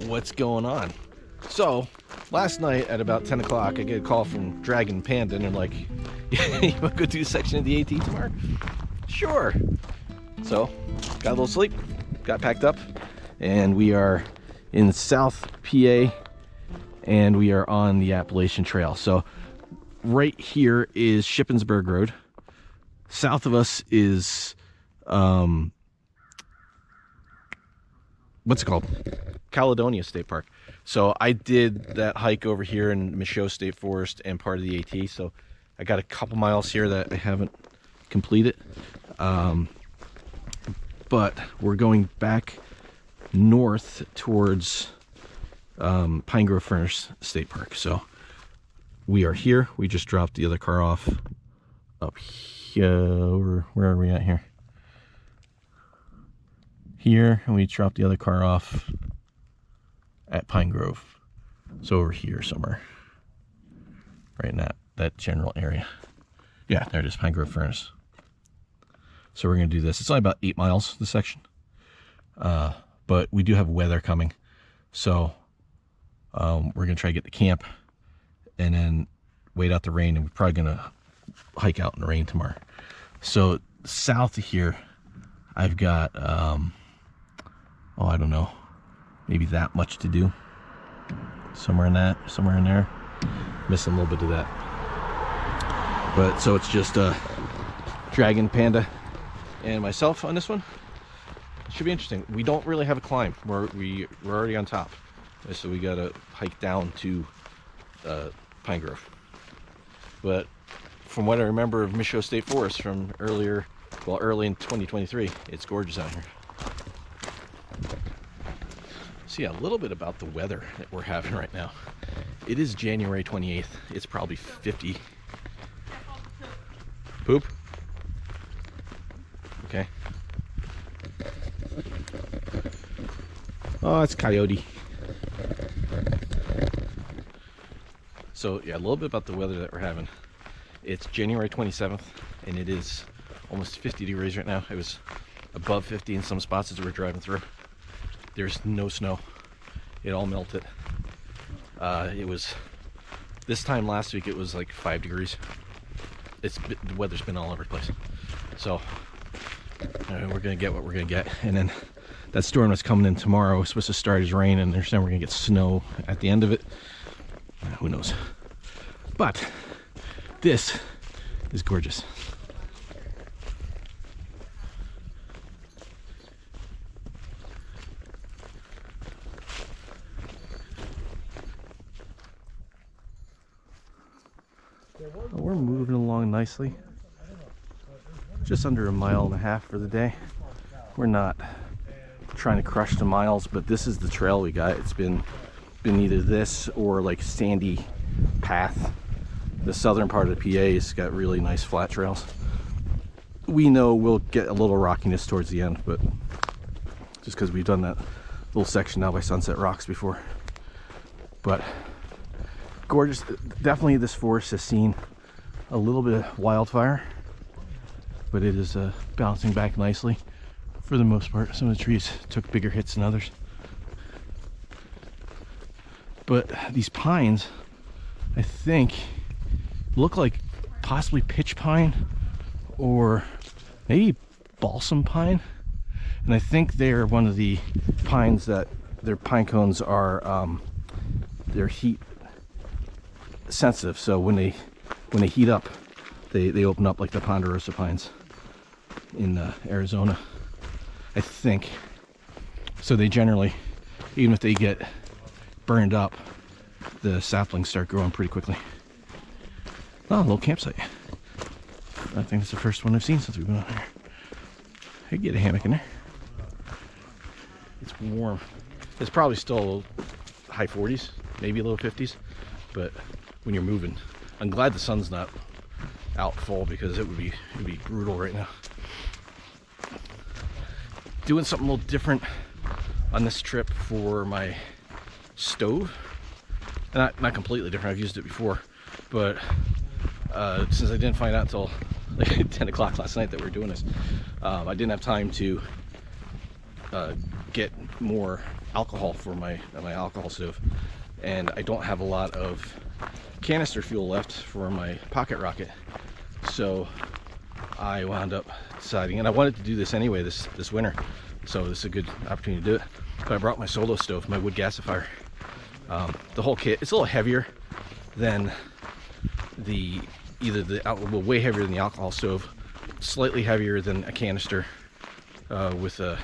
What's going on? So, last night at about 10 o'clock, I get a call from Dragon Panda, and they're like, you want to go do a section of the AT tomorrow? Sure. So, got a little sleep, got packed up, and we are in South PA, and we are on the Appalachian Trail. So, right here is Shippensburg Road. South of us is, what's it called? Caledonia State Park. So I did that hike over here in Michaud State Forest and part of the AT. So I got a couple miles here that I haven't completed. But we're going back north towards Pine Grove Furnace State Park. So we are here. We just dropped the other car off up here. Where are we at here? Here, and we dropped the other car off at Pine Grove. So over here somewhere, right in that general area. Yeah, there it is, Pine Grove Furnace. So we're gonna do this. It's only about 8 miles, this section, but we do have weather coming, so we're gonna try to get to camp and then wait out the rain, and we're probably gonna hike out in the rain tomorrow. So south of here, I've got I don't know, maybe that much to do. Somewhere in there. Missing a little bit of that. But so it's just Dragon Panda and myself on this one. Should be interesting. We don't really have a climb. We're already on top. So we gotta hike down to Pine Grove. But from what I remember of Michaud State Forest from early in 2023, it's gorgeous out here. So yeah, a little bit about the weather that we're having right now. It is January 28th. It's probably 50. Poop? Okay. Oh, it's Coyote. So yeah, a little bit about the weather that we're having. It's January 27th, and it is almost 50 degrees right now. It was above 50 in some spots as we're driving through. There's no snow. It all melted. It was, this time last week, it was like 5 degrees. The weather's been all over the place. So we're gonna get what we're gonna get. And then that storm that's coming in tomorrow is supposed to start as rain, and they're saying we're gonna get snow at the end of it. Who knows? But this is gorgeous. We're moving along nicely. Just under 1.5 miles for the day. We're not trying to crush the miles, but this is the trail we got. It's been either this or like sandy path. The southern part of the PA's got really nice flat trails. We know we'll get a little rockiness towards the end, but just because we've done that little section now by Sunset Rocks before. But gorgeous. Definitely this forest has seen a little bit of wildfire, but it is bouncing back nicely for the most part. Some of the trees took bigger hits than others, but these pines, I think, look like possibly pitch pine or maybe balsam pine, and I think they're one of the pines that their pine cones are they're heat sensitive, so when they heat up, they open up like the ponderosa pines in Arizona, I think. So they generally, even if they get burned up, the saplings start growing pretty quickly. Oh, a little campsite. I think it's the first one I've seen since we've been on here. I could get a hammock in there. It's warm. It's probably still high 40s, maybe a little 50s, but when you're moving, I'm glad the sun's not out full, because it'd be brutal right now. Doing something a little different on this trip for my stove. Not completely different, I've used it before, but since I didn't find out until like 10 o'clock last night that we were doing this, I didn't have time to get more alcohol for my alcohol stove, and I don't have a lot of canister fuel left for my pocket rocket, so I wound up deciding, and I wanted to do this anyway this winter, so this is a good opportunity to do it. But I brought my solo stove, my wood gasifier. The whole kit, it's a little heavier than way heavier than the alcohol stove, slightly heavier than a canister with a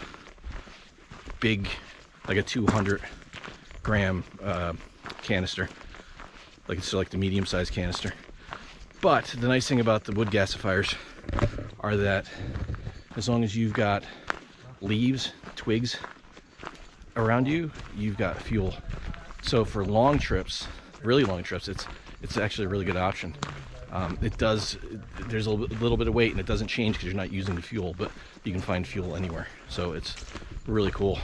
big, like a 200 gram canister, like it's like the medium-sized canister. But the nice thing about the wood gasifiers are that as long as you've got leaves, twigs around you, you've got fuel. So for long trips, really long trips, it's actually a really good option. There's a little bit of weight and it doesn't change because you're not using the fuel, but you can find fuel anywhere. So it's really cool.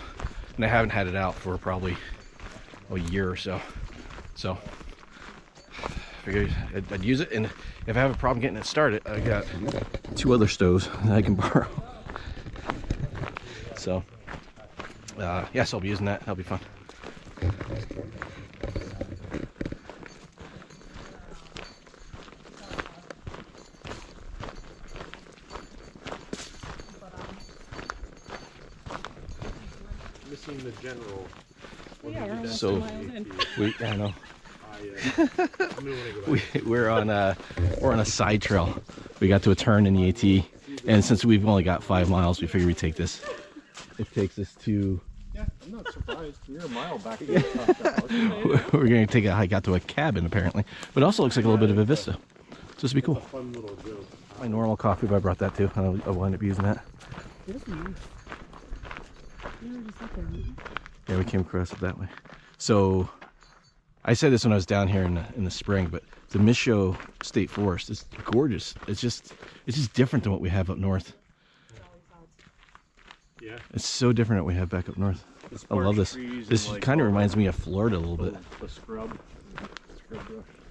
And I haven't had it out for probably a year or so. So I figured I'd use it, and if I have a problem getting it started, I got 2 other stoves that I can borrow. So yes, I'll be using that. That'll be fun. Missing the general. Yeah, So I know. We're on a side trail. We got to a turn in the AT, and since we've only got 5 miles, we figured we'd take this. It takes us to. Yeah, I'm not surprised. You're a mile back. We're going to take a hike out to a cabin apparently, but it also looks like a little bit of a vista. So this will be cool. Fun little joke. My normal coffee, but I brought that too. I'll wind up using that. Yeah, we came across it that way. So I said this when I was down here in the spring, but the Micho State Forest is gorgeous. It's just different than what we have up north. Yeah. It's so different than what we have back up north. I love this. This like kind of reminds me of Florida a little bit. The scrub brush.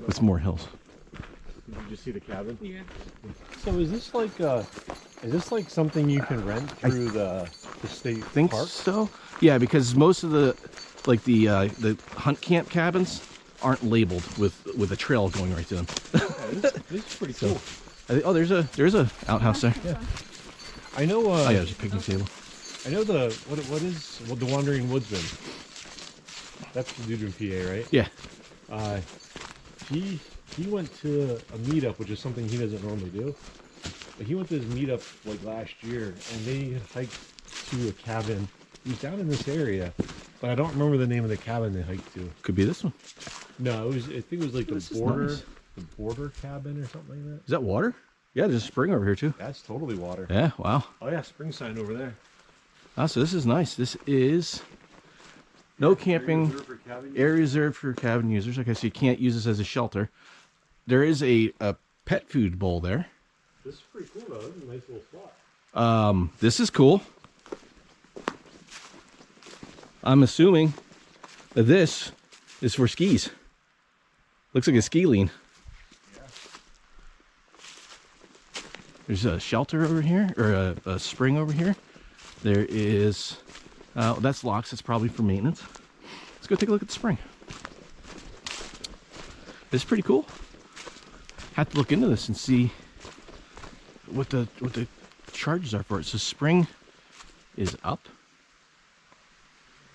With more hills. Did you just see the cabin? Yeah. So is this like something you can rent through the state Think park? so? Yeah, because most of the hunt camp cabins aren't labeled with a trail going right to them. Yeah, this is pretty cool. Oh, there's a outhouse there. Yeah. I know. Oh yeah, there's a picnic table. I know the Wandering Woodsman. That's the dude in PA, right? Yeah. He went to a meetup, which is something he doesn't normally do. But he went to this meetup like last year, and they hiked to a cabin. He was down in this area, but I don't remember the name of the cabin they hiked to. Could be this one. No, I think it was like This is the border cabin or something like that. Is that water? Yeah, there's a spring over here too. That's totally water. Yeah, wow. Oh yeah, spring sign over there. Oh, so this is nice. This is no camping area reserved for cabin users. Okay, so you can't use this as a shelter. There is a pet food bowl there. This is pretty cool though. This is a nice little spot. This is cool. I'm assuming that this is for skis. Looks like a ski lean. Yeah. There's a shelter over here, or a spring over here. There is, that's locks. It's probably for maintenance. Let's go take a look at the spring. It's pretty cool. Have to look into this and see what the charges are for it. So spring is up.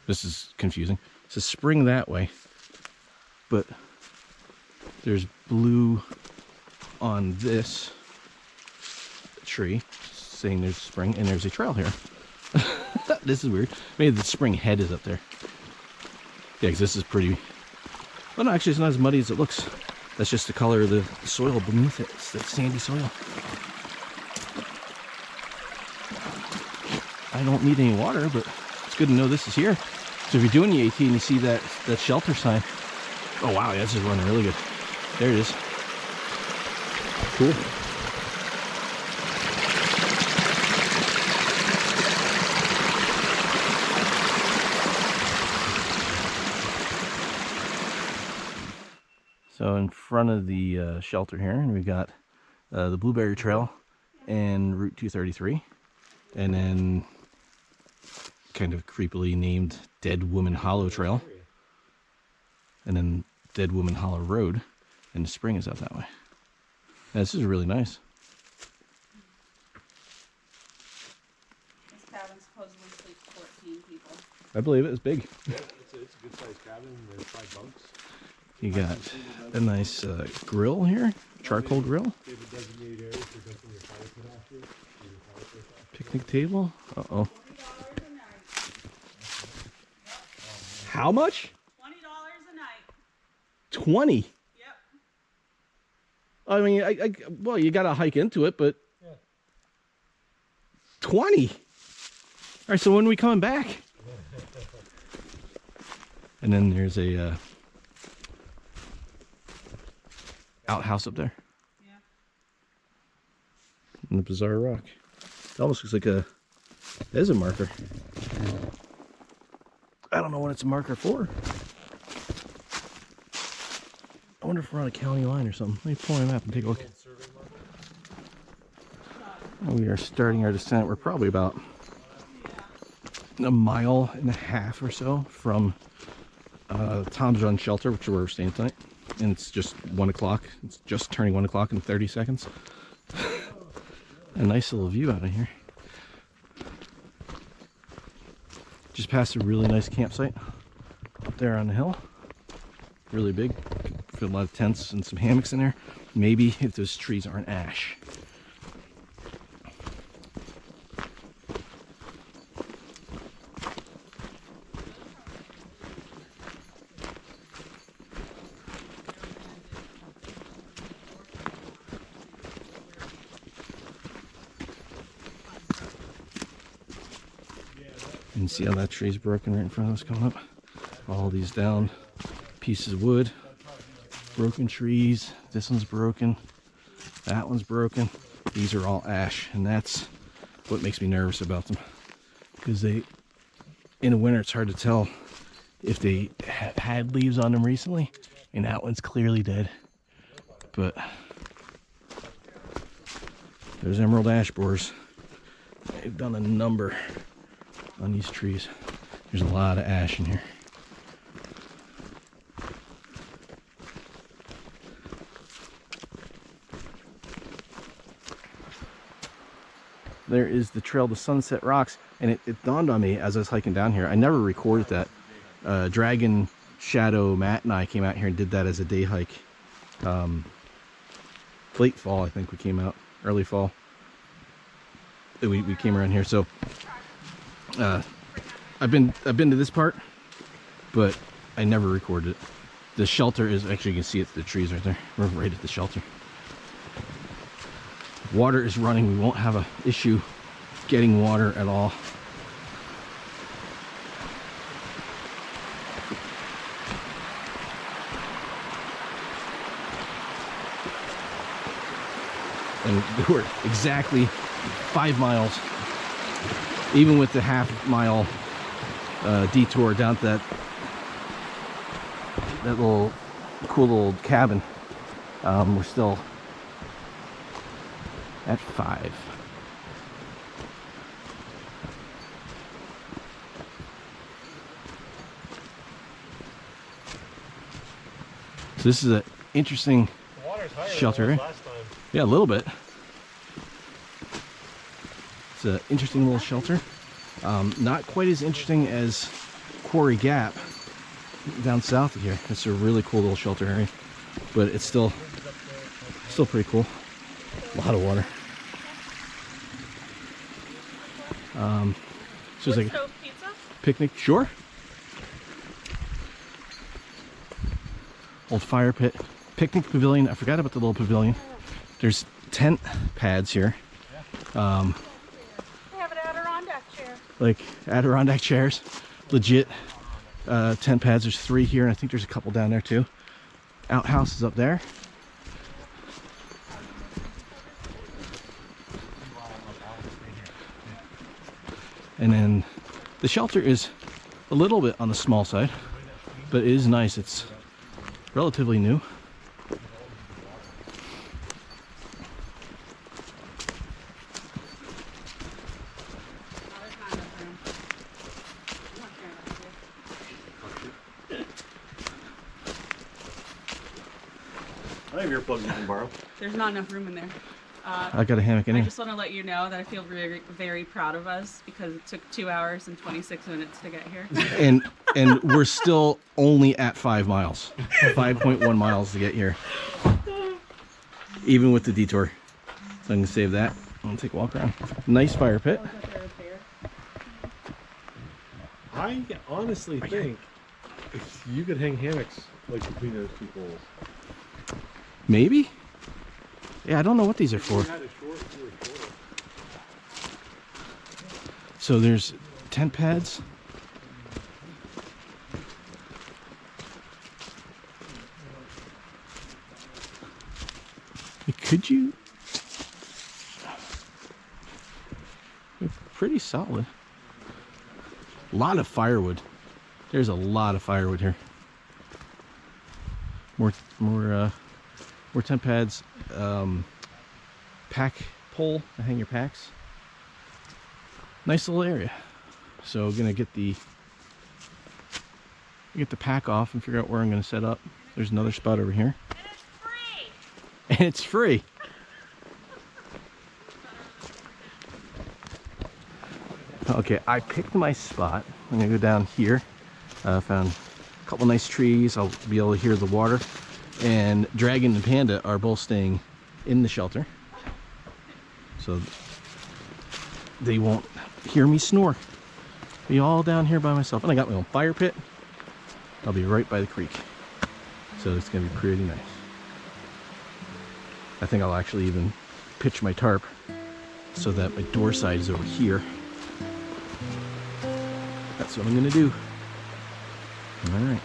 This is confusing. So spring that way, but there's blue on this tree saying there's spring, and there's a trail here. This is weird. Maybe the spring head is up there. Yeah, because this is pretty. Well, no, actually, it's not as muddy as it looks. That's just the color of the soil beneath it. It's that sandy soil. I don't need any water, but it's good to know this is here. So if you're doing the AT and you see that shelter sign, oh wow, yeah, this is running really good. There it is. Cool. So in front of the shelter here, and we've got the Blueberry Trail and Route 233, and then kind of creepily named Dead Woman Hollow Trail. And then Dead Woman Hollow Road. And the spring is out that way. Yeah, this is really nice. This cabin supposedly sleeps 14 people. I believe it. It's big. Yeah, it's a good sized cabin. There's 5 bunks. You got a nice grill here, charcoal grill. They have a designated area for dumping your fire pit off here. Your fireplace off. Picnic table. Uh-oh. $20 a night. How much? $20 a night. 20. Yep. I mean, well, you got to hike into it, but Yeah. 20. All right, so when are we coming back? And then there's a outhouse up there. Yeah. And the bizarre rock. It almost looks like a marker. I don't know what it's a marker for. I wonder if we're on a county line or something. Let me pull my map and take a look. We are starting our descent. We're probably about a mile and a half or so from Tom's Run Shelter, which is where we're staying tonight. And it's just 1 o'clock. It's just turning 1 o'clock in 30 seconds. A nice little view out of here. Just passed a really nice campsite up there on the hill. Really big. Fit a lot of tents and some hammocks in there. Maybe if those trees aren't ash. You can see how that tree's broken right in front of us coming up. All these down pieces of wood, broken trees. This one's broken. That one's broken. These are all ash, and that's what makes me nervous about them. Because in the winter, it's hard to tell if they have had leaves on them recently, and that one's clearly dead. But there's emerald ash borers. They've done a number on these trees. There's a lot of ash in here. There is the trail to Sunset Rocks, and it dawned on me as I was hiking down here. I never recorded that. Dragon, Shadow, Matt, and I came out here and did that as a day hike. Late fall, I think we came out. Early fall. We came around here, so I've been to this part, but I never recorded it. The shelter is actually, you can see it, the trees right there. We're right at the shelter. Water is running. We won't have an issue getting water at all. And we're exactly 5 miles, even with the half-mile detour down to that little cool little cabin. We're still at 5. So this is an interesting shelter. Last time. Yeah, a little bit. It's an interesting little shelter. Not quite as interesting as Quarry Gap down south of here. It's a really cool little shelter area, but it's still pretty cool. A lot of water. So it's like Stove pizza? picnic, sure. Old fire pit, picnic pavilion. I forgot about the little pavilion. There's tent pads here. They have an Adirondack chair. Like Adirondack chairs, legit tent pads. There's 3 here, and I think there's a couple down there too. Outhouse is up there. And then the shelter is a little bit on the small side, but it is nice. It's relatively new. I have earplugs you can borrow. There's not enough room in there. I got a hammock in I here. just want to let you know that I feel very, very proud of us because it took 2 hours and 26 minutes to get here. And we're still only at 5 miles. 5.1 miles to get here. Even with the detour. So I'm gonna save that. I'm gonna take a walk around. Nice fire pit. I honestly think you could hang hammocks like between those two poles. Maybe? Yeah, I don't know what these are for. So there's tent pads. Could you? They're pretty solid. A lot of firewood. There's a lot of firewood here. More tent pads. Pack pole to hang your packs. Nice little area. So gonna get the pack off and figure out where I'm gonna set up. There's another spot over here. And it's free. Okay, I picked my spot. I'm gonna go down here. Found a couple nice trees. I'll be able to hear the water. And Dragon and Panda are both staying in the shelter. So they won't hear me snore. Be all down here by myself. And I got my own fire pit. I'll be right by the creek. So it's gonna be pretty nice. I think I'll actually even pitch my tarp so that my door side is over here. That's what I'm gonna do. All right.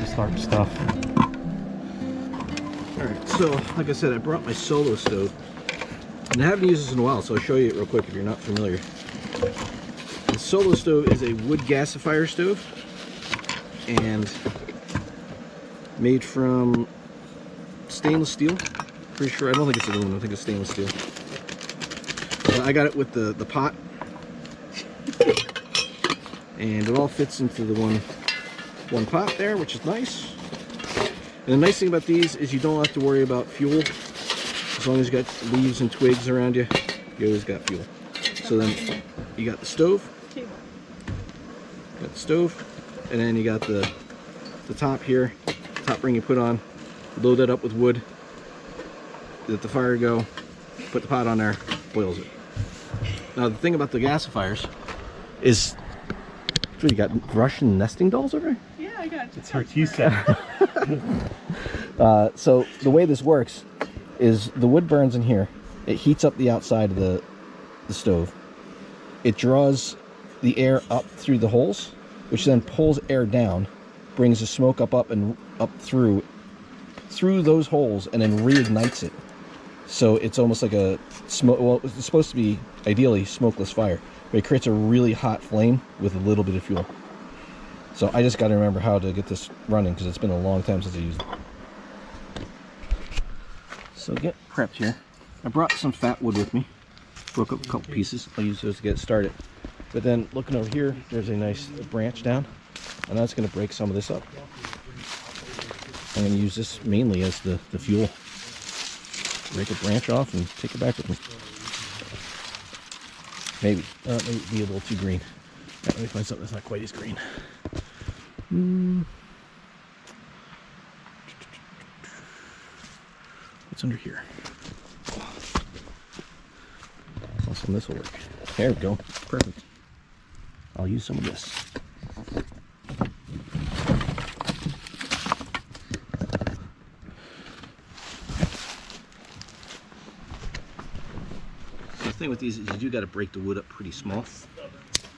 Start stuff. Alright, so like I said, I brought my solo stove. And I haven't used this in a while, so I'll show you it real quick if you're not familiar. The solo stove is a wood gasifier stove. And made from stainless steel. Pretty sure, I don't think it's aluminum, I think it's stainless steel. I got it with the pot. And it all fits into the one pot there, which is nice. And the nice thing about these is you don't have to worry about fuel. As long as you got leaves and twigs around you, you always got fuel. So then you got the stove. Got the stove, and then you got the top here, top ring you put on, load that up with wood, let the fire go, put the pot on there, boils it. Now the thing about the gasifiers is, you got Russian nesting dolls over here? Yeah, I got it. It's her tea set. So the way this works is the wood burns in here. It heats up the outside of the stove. It draws the air up through the holes, which then pulls air down, brings the smoke up and up through those holes, and then reignites it. So it's almost like a smoke. Well, it's supposed to be ideally smokeless fire, but it creates a really hot flame with a little bit of fuel. So I just got to remember how to get this running because it's been a long time since I used it. So get prepped here. I brought some fat wood with me. Broke up a couple pieces. I'll use those to get started. But then looking over here, there's a nice branch down, and that's going to break some of this up. I'm going to use this mainly as the fuel. Break a branch off and take it back with me. Maybe. Maybe be a little too green. Yeah, let me find something that's not quite as green. What's under here? Also, this will work. There we go. Perfect. I'll use some of this. The thing with these is you do got to break the wood up pretty small to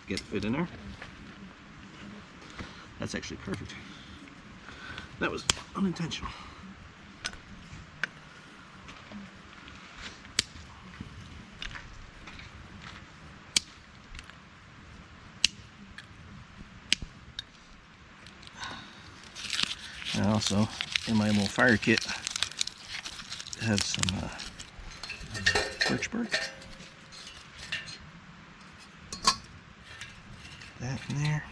get it fit in there. That's actually perfect. That was unintentional. also, in my little fire kit, have some birch bark. That in there.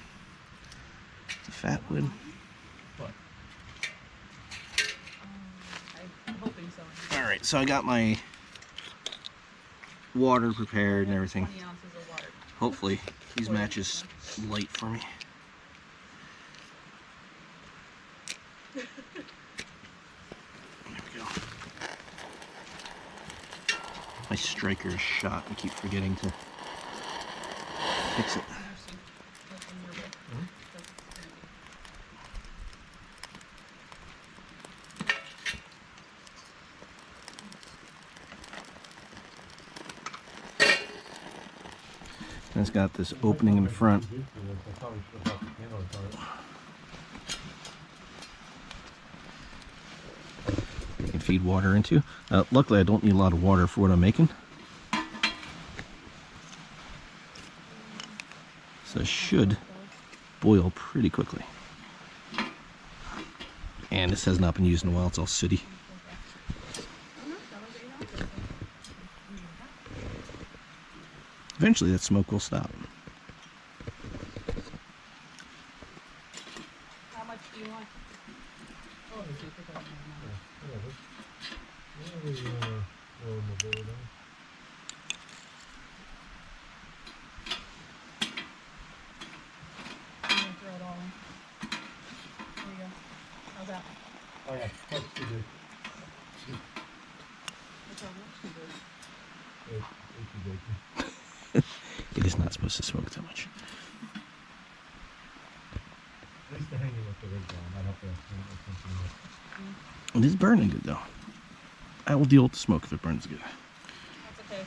The fat wood. I'm hoping so. Alright, so I got my water prepared and everything. 20 ounces of water. Hopefully these matches light for me. There we go. My striker is shot. I keep forgetting to fix it. And it's got this opening in the front. You can feed water into. Luckily I don't need a lot of water for what I'm making. So it should boil pretty quickly. And this has not been used in a while, it's all sooty. Eventually that smoke will stop. How much do you want? Oh, throw it all in. There you go. How's that? Oh yeah, that's too good. That's almost too good. It's too good. It is not supposed to smoke that much. At least the hanging with the rig on. I'd have to hang it with It is burning good though. I will deal with the smoke if it burns good. That's okay.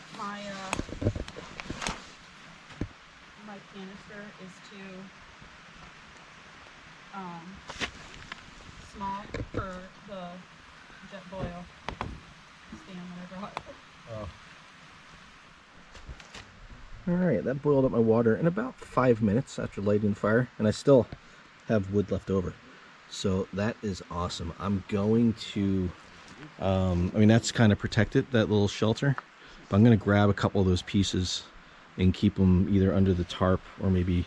My canister is too small for the jet boil stand that I brought. Oh. Alright, that boiled up my water in about 5 minutes after lighting the fire, and I still have wood left over. So that is awesome. I'm going to, I mean that's kind of protected, that little shelter, but I'm going to grab a couple of those pieces and keep them either under the tarp or maybe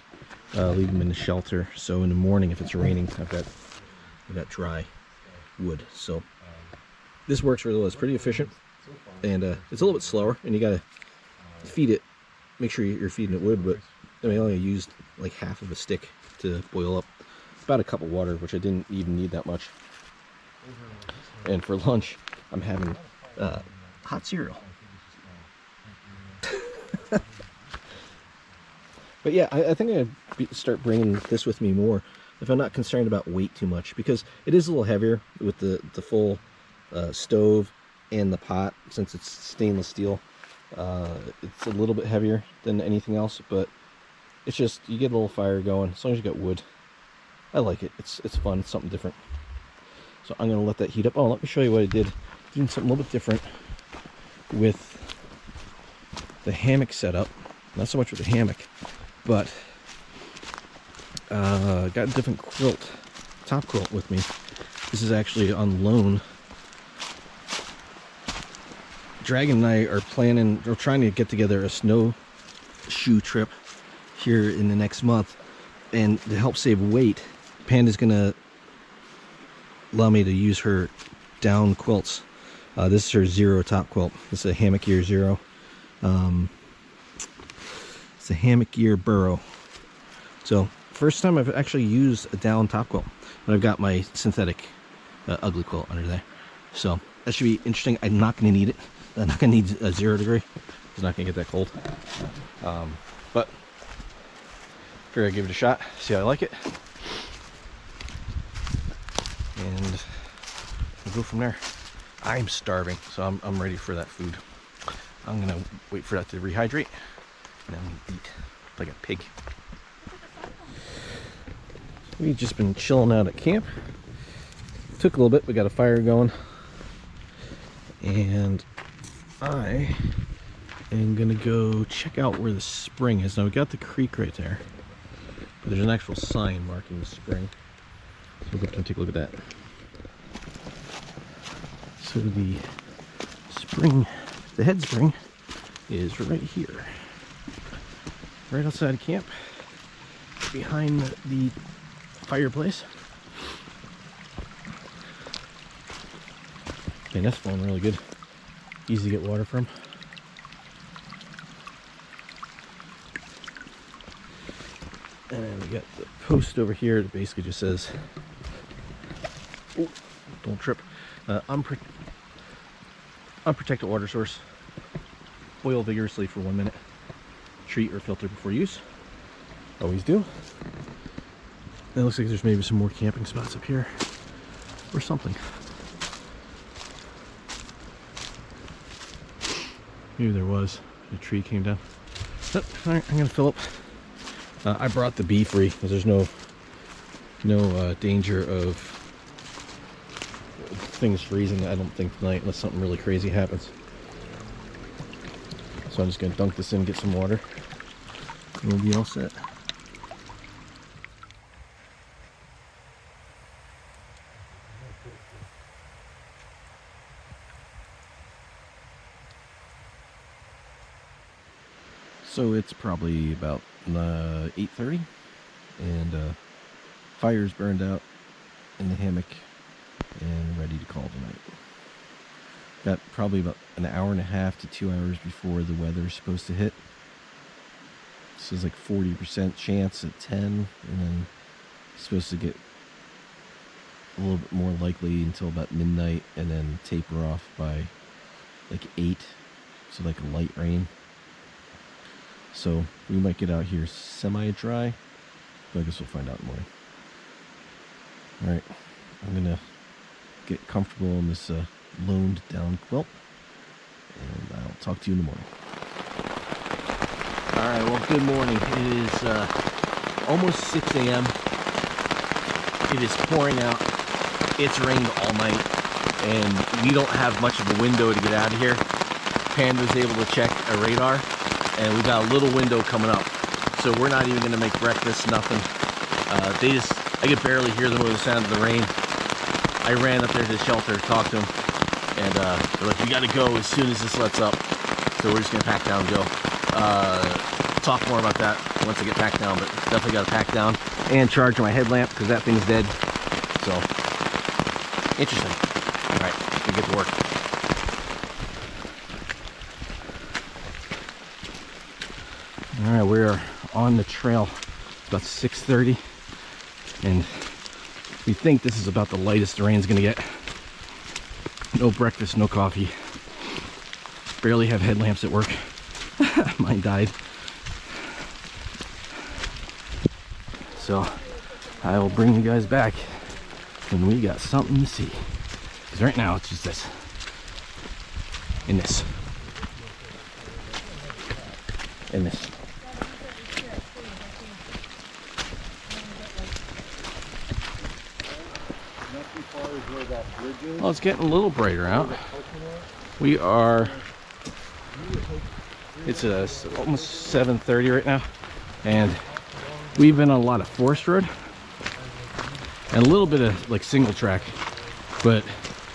leave them in the shelter. So in the morning if it's raining, I've got dry wood. So this works really well. It's pretty efficient, and it's a little bit slower, and you got to feed it. Make sure you're feeding it wood, but I mean, I only used like half of a stick to boil up about a cup of water, which I didn't even need that much. And for lunch, I'm having hot cereal. But yeah, I think I'd start bringing this with me more if I'm not concerned about weight too much, because it is a little heavier with the full stove and the pot, since it's stainless steel. It's a little bit heavier than anything else, but it's just, you get a little fire going as long as you got wood. I like it. It's fun. It's something different. So I'm gonna let that heat up. Oh, let me show you what I did. Doing something a little bit different with the hammock setup. Not so much with the hammock, but got a different quilt, top quilt with me. This is actually on loan. Dragon and I are trying to get together a snowshoe trip here in the next month, and to help save weight, Panda's gonna allow me to use her down quilts. This is her Zero top quilt. It's a Hammock Gear Zero. It's a Hammock Gear Burrow. So first time I've actually used a down top quilt, but I've got my synthetic ugly quilt under there. So that should be interesting. I'm not going to need it. I'm not going to need a 0 degree. It's not going to get that cold. But figure I'd give it a shot, see how I like it, and we'll go from there. I'm starving, so I'm ready for that food. I'm gonna wait for that to rehydrate, and then eat like a pig. We've just been chilling out at camp. Took a little bit. We got a fire going, and I am gonna go check out where the spring is. Now we got the creek right there, but there's an actual sign marking the spring. So we'll go up and take a look at that. So the spring, the head spring is right here. Right outside camp, behind the fireplace. And that's flowing really good. Easy to get water from. And then we got the post over here that basically just says, oh, don't trip, unprotected water source. Boil vigorously for 1 minute. Treat or filter before use. Always do. And it looks like there's maybe some more camping spots up here or something. Maybe there was. The tree came down. Oh, all right, I'm gonna fill up. I brought the bee free because there's no danger of things freezing, I don't think, tonight, unless something really crazy happens. So I'm just gonna dunk this in, get some water, and we'll be all set. So it's probably about 8:30, and fire's burned out in the hammock and ready to call tonight. Got probably about an hour and a half to 2 hours before the weather's supposed to hit. This is like 40% chance at 10, and then it's supposed to get a little bit more likely until about midnight, and then taper off by like 8, so like a light rain. So we might get out here semi-dry, but I guess we'll find out in the morning. Alright, I'm gonna get comfortable in this loaned down quilt, and I'll talk to you in the morning. Alright, well, good morning. It is almost 6 a.m. It is pouring out. It's rained all night, and we don't have much of a window to get out of here. Panda was able to check a radar, and we got a little window coming up, so we're not even going to make breakfast, nothing. I could barely hear them with the sound of the rain. I ran up there to the shelter, talked to them, and they're like, "We got to go as soon as this lets up." So we're just going to pack down and go. Talk more about that once I get packed down, but definitely got to pack down and charge my headlamp because that thing's dead. So interesting. All right, we get to work. All right, we're on the trail. It's about 6:30, and we think this is about the lightest the rain's gonna get. No breakfast, no coffee. Barely have headlamps at work. Mine died. So I will bring you guys back when we got something to see. Because right now it's just this. And this. And this. Well, it's getting a little brighter out. We are, it's almost 7:30 right now, and we've been on a lot of forest road and a little bit of like single track, but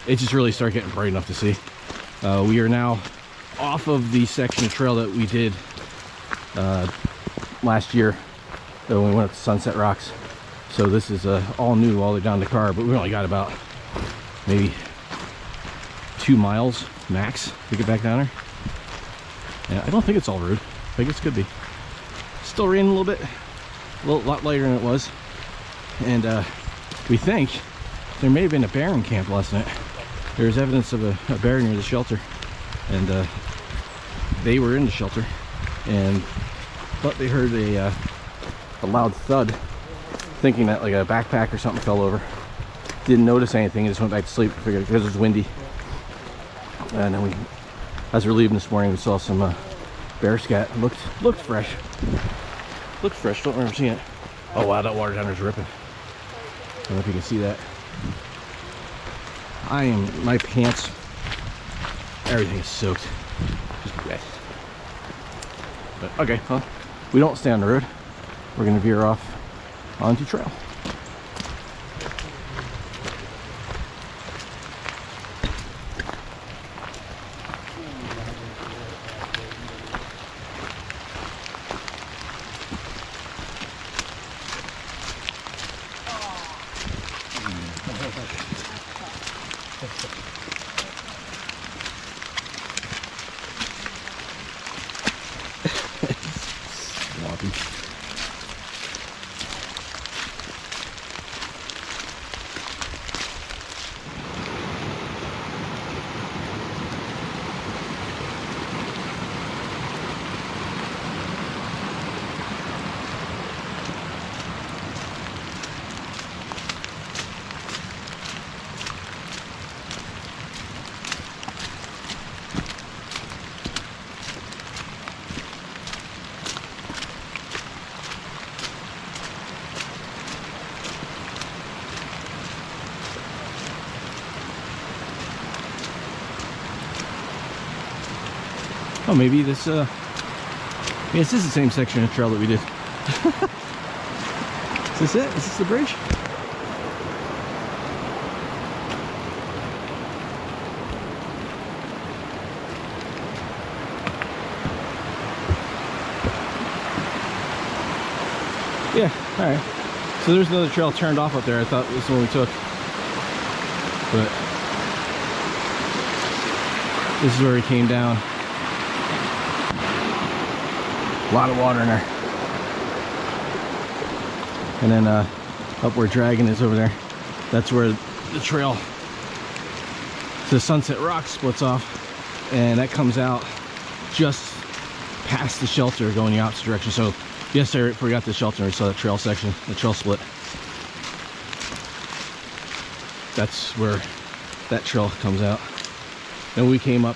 it just really started getting bright enough to see. We are now off of the section of trail that we did last year when we went up to Sunset Rocks. So this is all new all the way down the car, but we only got about maybe 2 miles max to get back down there. Yeah, I don't think it's all road. I think it could be. Still raining a little bit, a lot lighter than it was, and we think there may have been a bear in camp last night. There's evidence of a bear near the shelter, and they were in the shelter and thought they heard a loud thud, thinking that like a backpack or something fell over. Didn't notice anything, just went back to sleep, figured because it was windy. And then as we're leaving this morning, we saw some bear scat. Looked fresh. Looked fresh, don't remember seeing it. Oh wow, that water down there's ripping. I don't know if you can see that. My pants, everything is soaked. Just wet. But okay, well, we don't stay on the road. We're gonna veer off onto trail. Swampy. Oh, maybe this, yes, this is the same section of trail that we did. Is this it? Is this the bridge? Yeah, alright. So there's another trail turned off up there. I thought this was the one we took. But this is where we came down. A lot of water in there. And then up where Dragon is over there, that's where the trail to Sunset Rock splits off, and that comes out just past the shelter going the opposite direction. So yesterday before we got to the shelter, we saw that trail section, the trail split. That's where that trail comes out. And we came up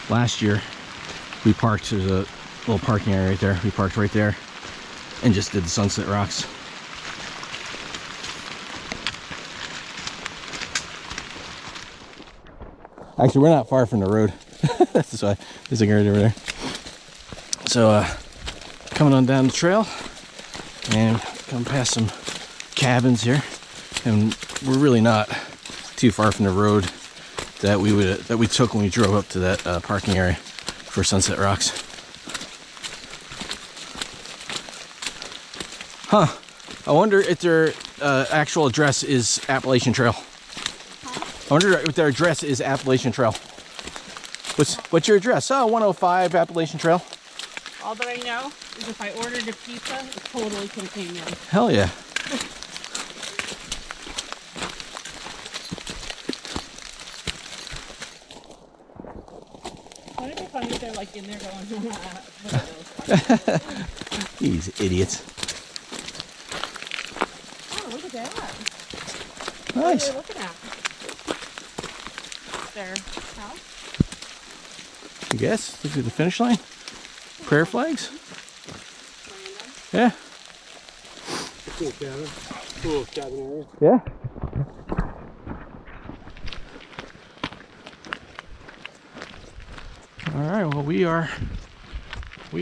last year, we parked, there's a little parking area right there. We parked right there and just did the Sunset Rocks. Actually, we're not far from the road. That's why there's a guard over there. So coming on down the trail and come past some cabins here, and we're really not too far from the road that we took when we drove up to that parking area for Sunset Rocks. Huh. I wonder if their actual address is Appalachian Trail. I wonder if their address is Appalachian Trail. What's your address? Oh, 105 Appalachian Trail. All that I know is if I ordered a pizza, it's totally convenient. Hell yeah. Wouldn't it be funny if they're like in there going, look at those. These idiots. Oh, look at that. Nice. What are they looking at? Their house? I guess. Look at the finish line. Prayer flags. Yeah. Cool cabin. Cool cabin area. Yeah. All right. Well, we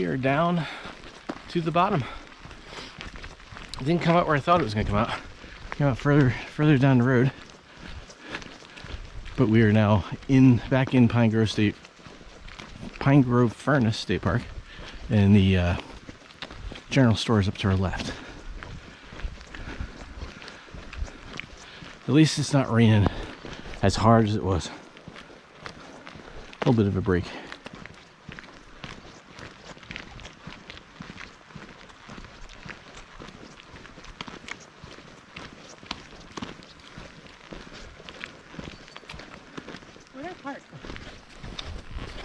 are down to the bottom. It didn't come out where I thought it was going to come out. It came out further down the road. But we are now back in Pine Grove Furnace State Park, and the general store is up to our left. At least it's not raining as hard as it was. A little bit of a break.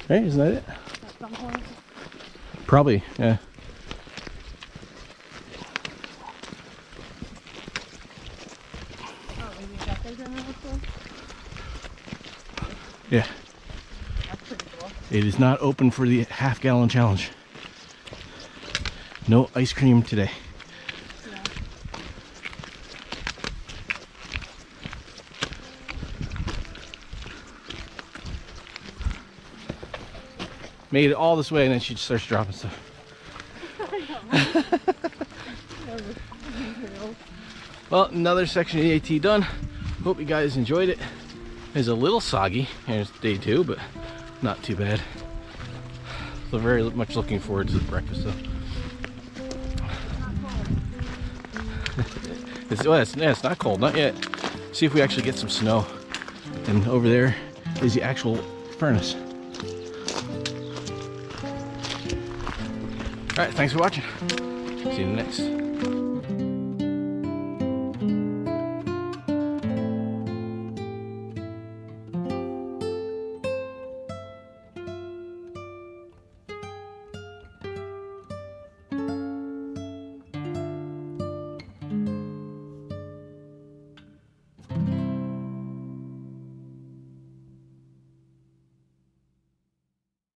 Hey, isn't that it? Probably, yeah. Oh, maybe that goes in there before? Yeah. That's pretty cool. It is not open for the half-gallon challenge. No ice cream today. Yeah. Made it all this way, and then she just starts dropping stuff. Well, another section of the AT done. Hope you guys enjoyed it. It's a little soggy, and it's day 2, but not too bad. So very much looking forward to the breakfast though. It's not cold, not yet. See if we actually get some snow And over there is the actual furnace. All right, thanks for watching. See you in the next